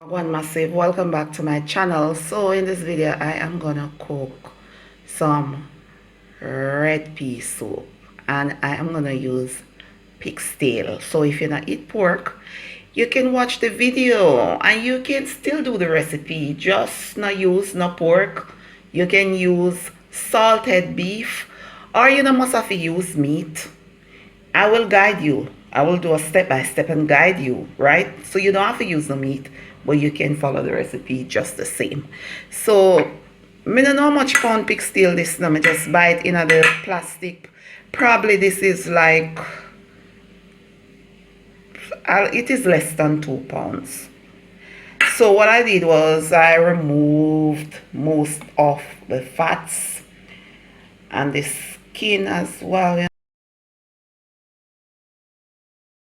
One massive welcome back to my channel. So in this video I am gonna cook some red pea soup and I am gonna use pig's tail. So if you not eat pork, you can watch the video and you can still do the recipe, just not use no pork. You can use salted beef, or you don't must have to use meat. I will guide you. I will do a step by step and guide you, right? So you don't have to use the meat, but you can follow the recipe just the same. So, me don't know how much pound pig steel this now. Me just buy it in the plastic. Probably this is like, it is less than 2 pounds. So what I did was I removed most of the fats and the skin as well.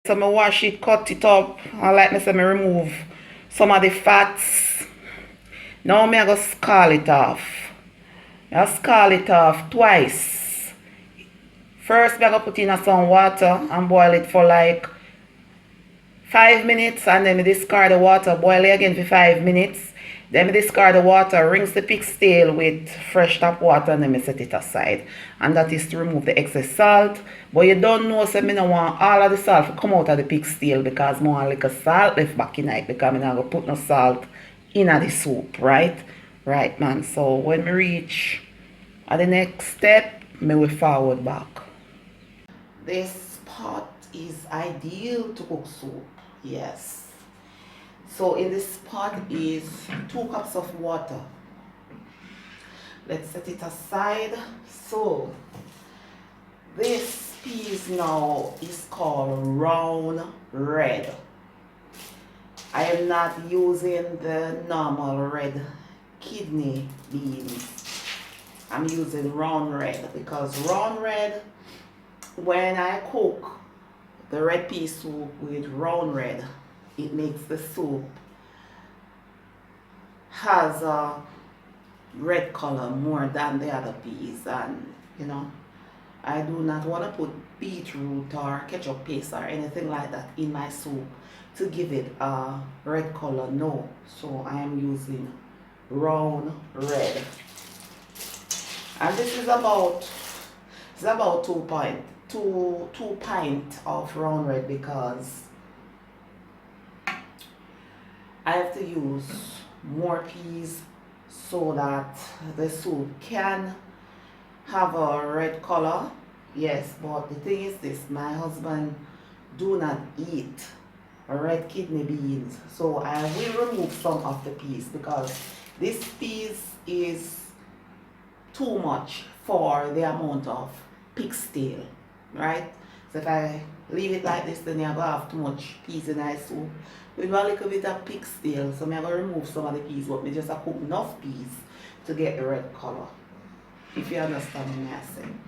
So I wash it, cut it up, and like I said, I remove some of the fats. Now I go scald it off. I scald it off twice. First I go put in some water and boil it for like 5 minutes, and then I discard the water, boil it again for 5 minutes. Then I discard the water, rinse the pig's tail with fresh tap water, and then I set it aside. And that is to remove the excess salt. But you don't know, so I don't want all of the salt to come out of the pig's tail, because I want like a salt left back in it, because I'm not going to put no salt in the soup, right? Right, man. So when we reach at the next step, I will forward back. This pot is ideal to cook soup. Yes. So in this pot is 2 cups of water. Let's set it aside. So this peas now is called round red. I am not using the normal red kidney beans. I'm using round red because round red, when I cook the red pea soup with round red, it makes the soup has a red color more than the other peas. And you know, I do not want to put beetroot or ketchup paste or anything like that in my soup to give it a red color. No, so I am using round red, and this is about 2 pint of round red, because I have to use more peas so that the soup can have a red color. Yes, but the thing is this, my husband do not eat red kidney beans, so I will remove some of the peas, because this peas is too much for the amount of pig's tail, right? So if I leave it like this, then you're going to have too much peas in my soup with a little bit of pig's tail. So I'm going to remove some of the peas, but I just have cook enough peas to get the red color, if you understand what I'm saying.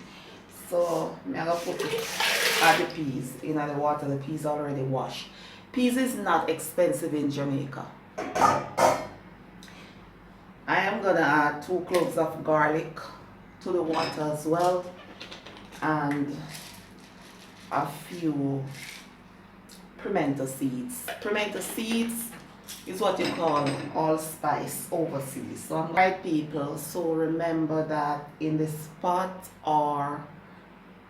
So I'm going to put the peas in the water. The peas already washed. Peas is not expensive in Jamaica. I am going to add 2 cloves of garlic to the water as well, and a few pimento seeds. Pimento seeds is what you call allspice overseas. So I'm right, people, so remember that in this pot are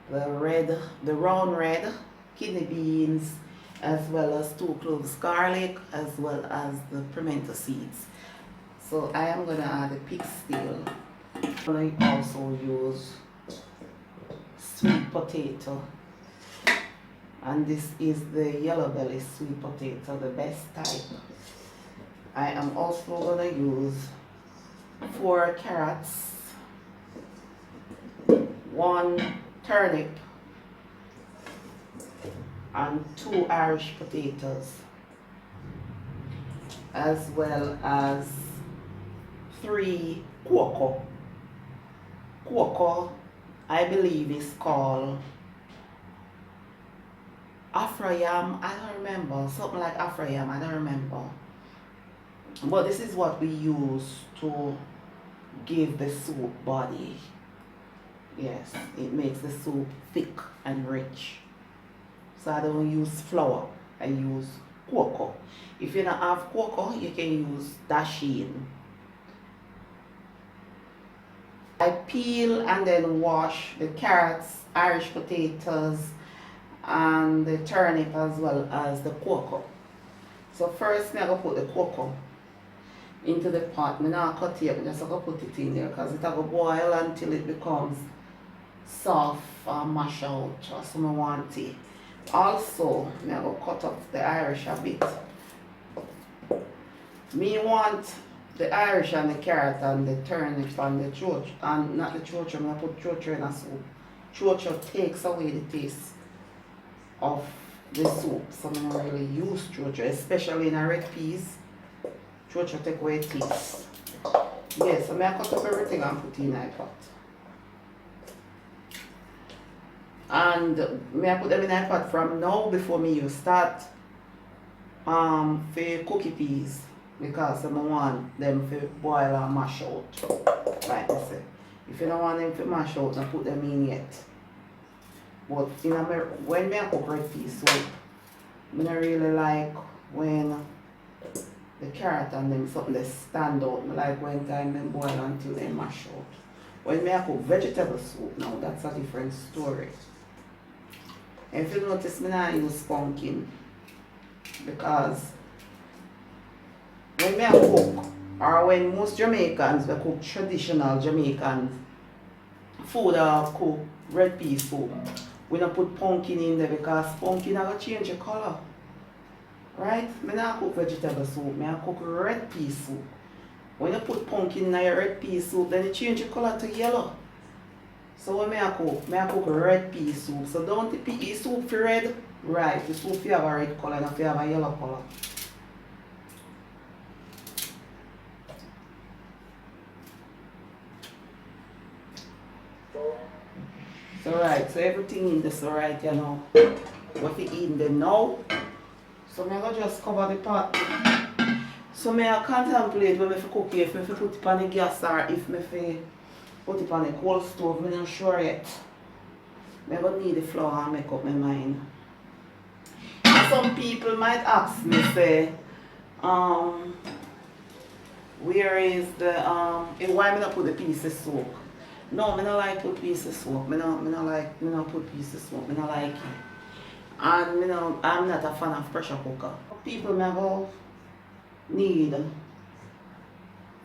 the round red kidney beans, as well as 2 cloves garlic, as well as the pimento seeds. So I am going to add the pig's tail. I'm going to also use sweet potato, and this is the yellow belly sweet potato, the best type. I am also going to use 4 carrots, 1 turnip, and 2 Irish potatoes, as well as 3 cocoa. Cocoa, I believe, is called Afro yam. I don't remember. Something like Afro yam. I don't remember. But this is what we use to give the soup body. Yes, it makes the soup thick and rich. So I don't use flour. I use cocoa. If you don't have cocoa, you can use dasheen. I peel and then wash the carrots, Irish potatoes, and the turnip as well as the cocoa. So first I'm going to put the cocoa into the pot. I'm not cut it, I'm just going to put it in there because it's going to boil until it becomes soft and mash out just so I want it. Also, I'm going to cut up the Irish a bit. Me want the Irish and the carrot and the turnip and the chocho, and not the chocho, I'm going to put chocho in a soup. Chocho takes away the taste of the soup, so I don't really use chocho, especially in a red peas. Chocho take away taste. Yes, so I cut up everything and put in a pot. And I put them in a pot from now before me you start for cookie peas, because I want them to boil and mash out. Like I say. If you don't want them to mash out, then put them in yet. But in when I cook red pea soup, I don't really like when the carrot and them something they stand out. I like when time they boil until they mash out. When I cook vegetable soup now, that's a different story. And if you notice, I use pumpkin because when I cook, or when most Jamaicans they cook traditional Jamaican food or cook red pea soup, we don't put pumpkin in there because pumpkin are going to change the color. Right? I don't cook vegetable soup, I cook red pea soup. When you put pumpkin in your red pea soup, then it change the color to yellow. So when I cook red pea soup. So don't the pea soup for red? Right, the soup you have a red color and if you have a yellow color. So right, so everything in this right, you know. What you eating them now. So I'm going to just cover the pot. So I contemplate when I cook it, if I put it on the gas or if I put it on the cold stove, I'm not sure yet. I'm going to need the flour and make up my mind. Some people might ask me, say, where is the, why I not put the piece of soap? No, I don't like put piece of soap. I don't put piece of soap. I don't like it. And I'm not a fan of pressure cooker. People may go need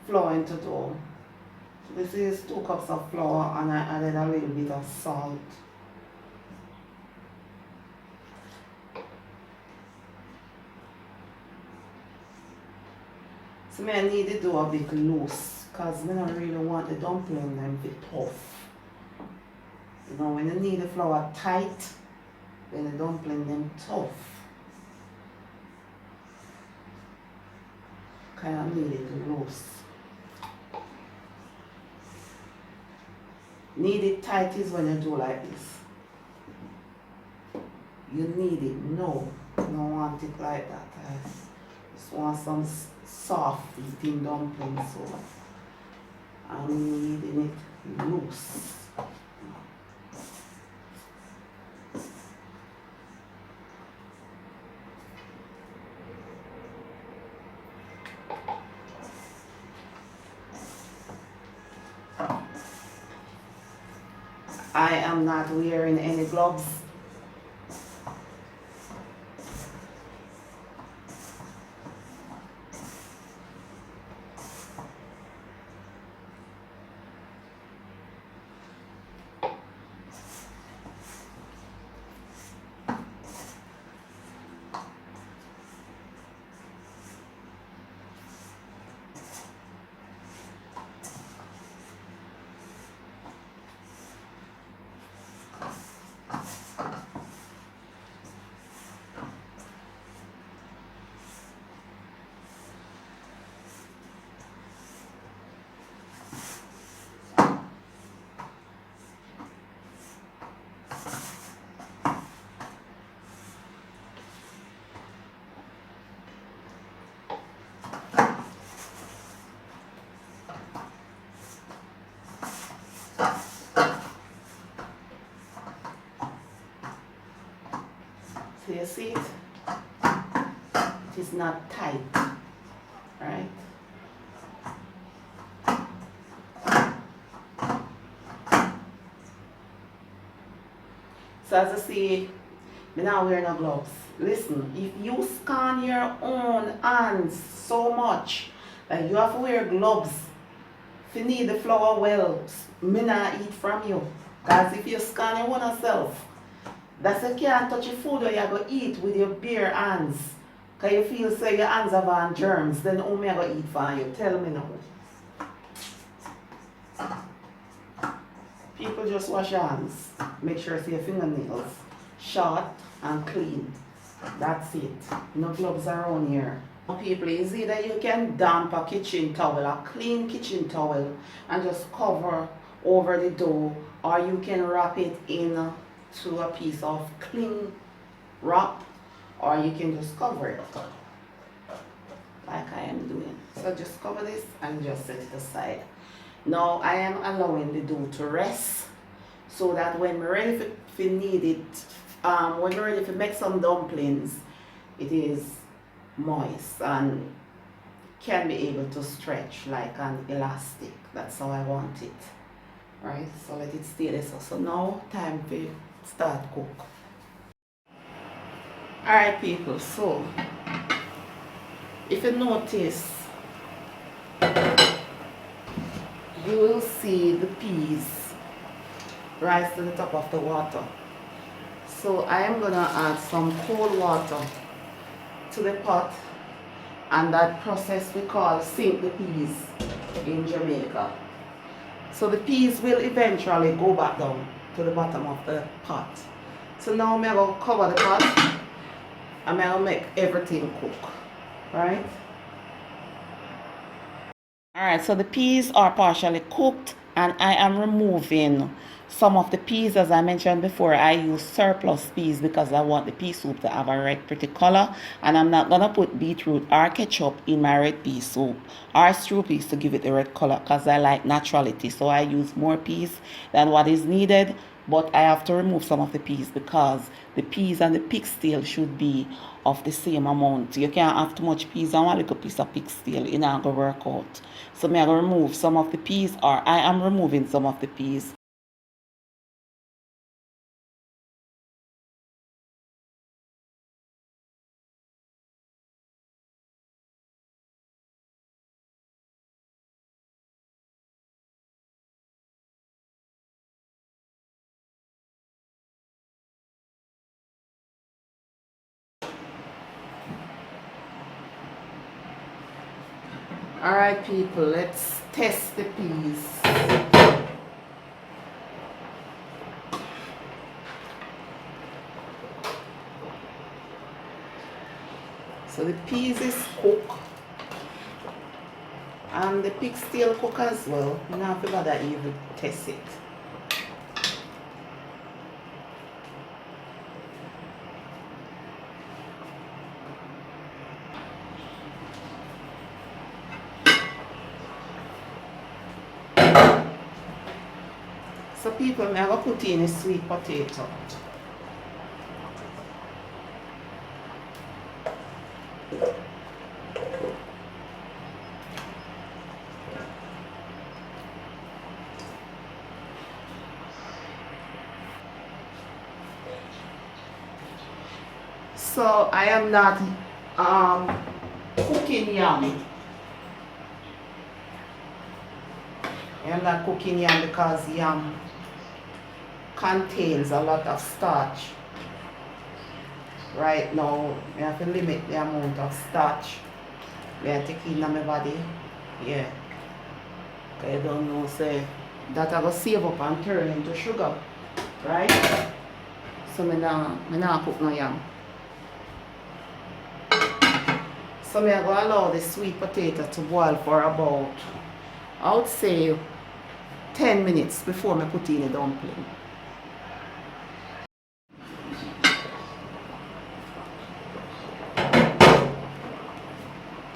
flour into dough. So this is 2 cups of flour and I added a little bit of salt. So I need the dough a bit loose because I don't really want the dumpling them to be tough. You know, when you need the flour tight, then the dumpling them tough. Kind of need it loose. Need it tight is when you do like this. You need it, no. You don't want it like that. I just want some soft eating dumplings, so I'm needing it loose. I am not wearing any gloves. So you see it? It is not tight, right? So as I say, me now wear no gloves. Listen, if you scan your own hands so much that you have to wear gloves if you need the flour well, me not eat from you. Because if you scan your own self, that's you can't touch your food or you go eat with your bare hands. Because you feel say your hands have on germs, then how me I go eat for you? Tell me now. People just wash your hands. Make sure your fingernails short and clean. That's it. No gloves around here. People, it's either you can damp a kitchen towel, a clean kitchen towel, and just cover over the dough, or you can wrap it in to a piece of cling wrap, or you can just cover it like I am doing. So just cover this and just set it aside. Now I am allowing the dough to rest so that when we're ready to need it, when we're ready to make some dumplings, it is moist and can be able to stretch like an elastic. That's how I want it. Right? So let it stay there. So now time to start cook. Alright people, so if you notice, you will see the peas rise to the top of the water. So I am gonna add some cold water to the pot, and that process we call sink the peas in Jamaica. So the peas will eventually go back down to the bottom of the pot. So now I'm going to cover the pot and I'm going to make everything cook. Right? Alright, so the peas are partially cooked and I am removing some of the peas. As I mentioned before, I use surplus peas because I want the pea soup to have a red pretty color, and I'm not going to put beetroot or ketchup in my red pea soup or stew peas to give it the red color because I like naturality. So I use more peas than what is needed, but I have to remove some of the peas because the peas and the pigtail should be of the same amount. You can't have too much peas and one little piece of pigtail. It's not going to work out. So I'm going to remove some of the peas, or I am removing some of the peas. Alright people, let's test the peas. So the peas is cooked and the pig still cook as well. You don't have to bother even test it. So people, I'm going to put in a sweet potato. So I am not cooking yam. I am not cooking yam because yam contains a lot of starch. Right now, I have to limit the amount of starch I take in my body. Yeah. I don't know, say that I go save up and turn into sugar. Right? So I not cook no yam. So I go allow the sweet potato to boil for about, I would say, 10 minutes before I put in the dumpling.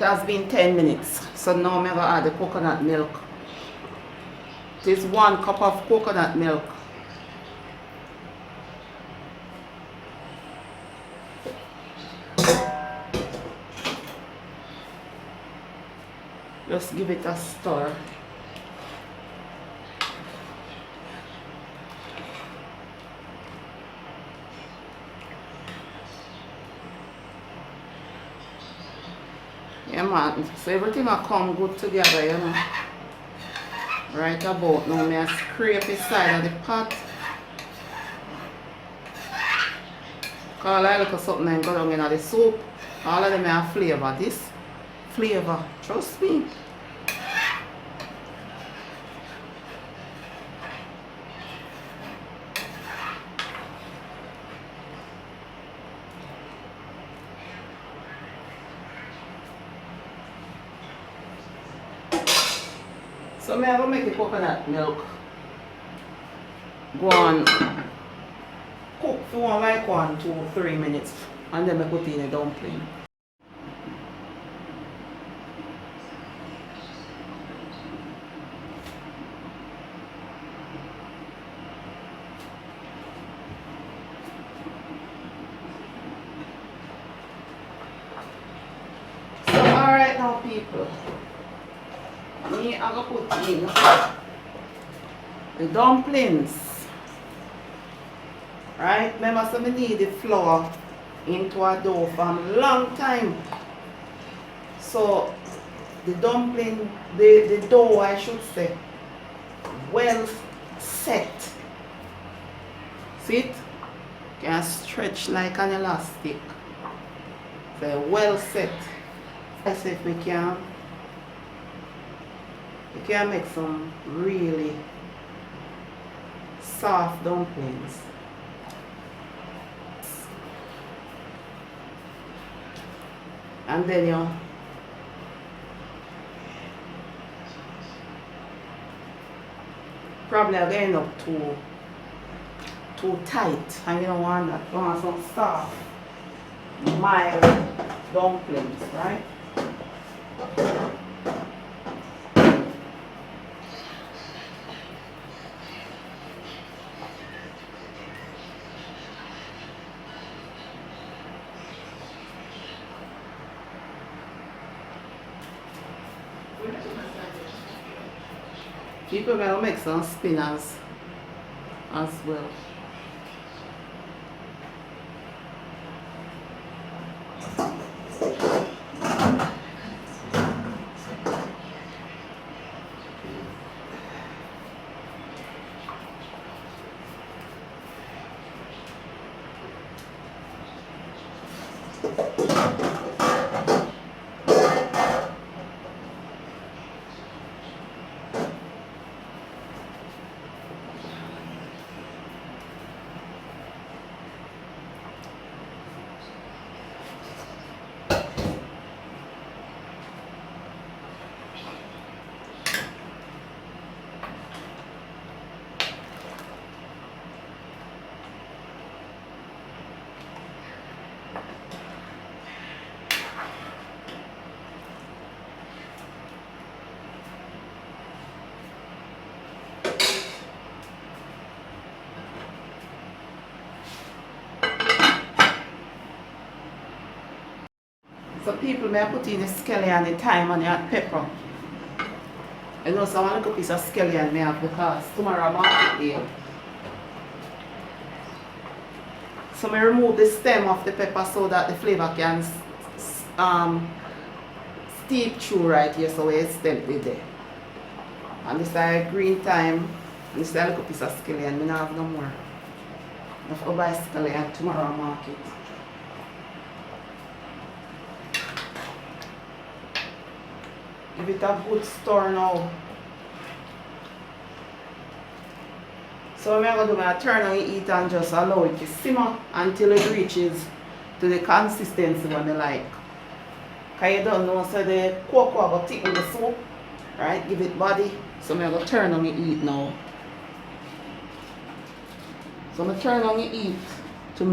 It has been 10 minutes, so now I'm going to add the coconut milk. It is 1 cup of coconut milk. Just give it a stir. Yeah man, so everything will come good together, you know. Right about now, I scrape the side of the pot. Cause I look at something and go down in the soup. All of them have flavor. This flavor, trust me. So I'm going to make the coconut milk go on cook for like 1, 2, 3 minutes and then I put in a dumpling. So alright now people, me I'm going to put in the dumplings. Right? Remember, so I need the flour into a dough for a long time. So the dumpling, the dough I should say, well set. See it? Can stretch like an elastic. So well set. As if we can make some really soft dumplings. And then you probably are going up too tight, and you don't want that. You want some soft, mild dumplings, right? People will make some spinners as well. So people may put in the scallion, the thyme and the hot pepper. You know, so I want a piece of scallion may have because tomorrow market day. So I remove the stem of the pepper so that the flavor can steep through right here, so it's tempted there. And this is green thyme, and this is a little piece of scallion. I don't have no more. I have to buy scallion tomorrow market. Give it a good stir now. So what I'm going to do, I turn on the heat and just allow it to simmer until it reaches to the consistency when I like. Because you don't know, so the cocoa will thicken the soup, right? Give it body. So I'm going to turn on the heat now. So I'm going to turn on the heat to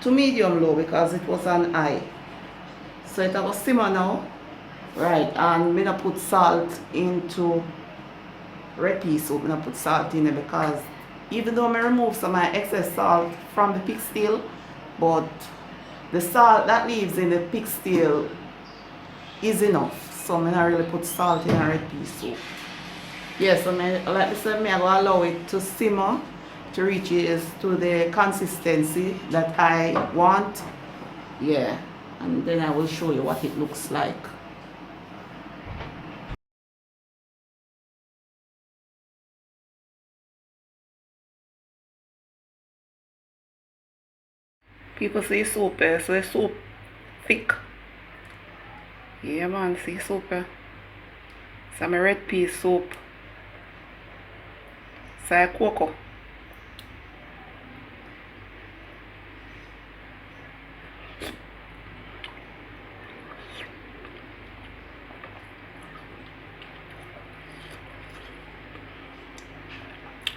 medium low because it was on high. So it will simmer now. Right, and I'm going to put salt into red pea soup. I'm going to put salt in it because even though I remove some of my excess salt from the pig steel, but the salt that leaves in the pig steel is enough. so I don't really put salt in a red pea soup. Yeah, so like I said, I go allow it to simmer to reach to the consistency that I want. Yeah, and then I will show you what it looks like. People see soup, so the soup thick. Yeah man, see soup. Some red pea soup. Say cocoa.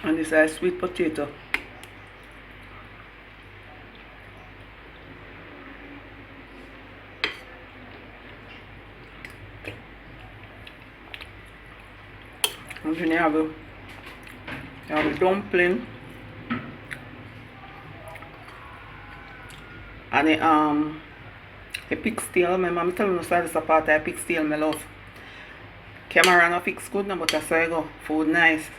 And this is sweet potato. And then you have a dumpling. And a pig's tail. My mom tell me this is a part of a pig's tail I love. Camera no fix good now, but I saw I go. Food nice.